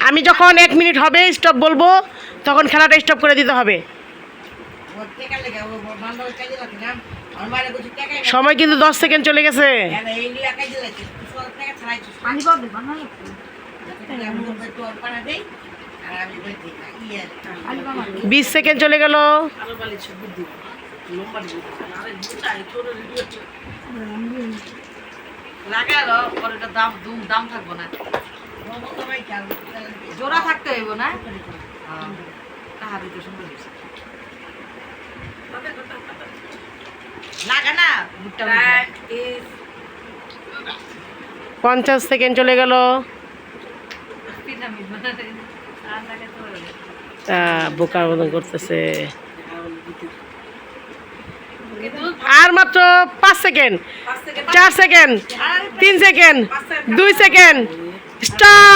আমি যখন 1 মিনিট হবে স্টপ বলবো তখন খেলাটা স্টপ করে দিতে হবে। সময় কিন্তু 10 সেকেন্ড চলে গেছে। 20 সেকেন্ড চলে গেল। দাম থাকবো না, জোড়া থাকতে হইব না। লাগা না 50 সেকেন্ড চলে গেল। বোকার মতন করতেছে। আর মাত্র 5 second, 4 second, 3 second, 2 second, stop.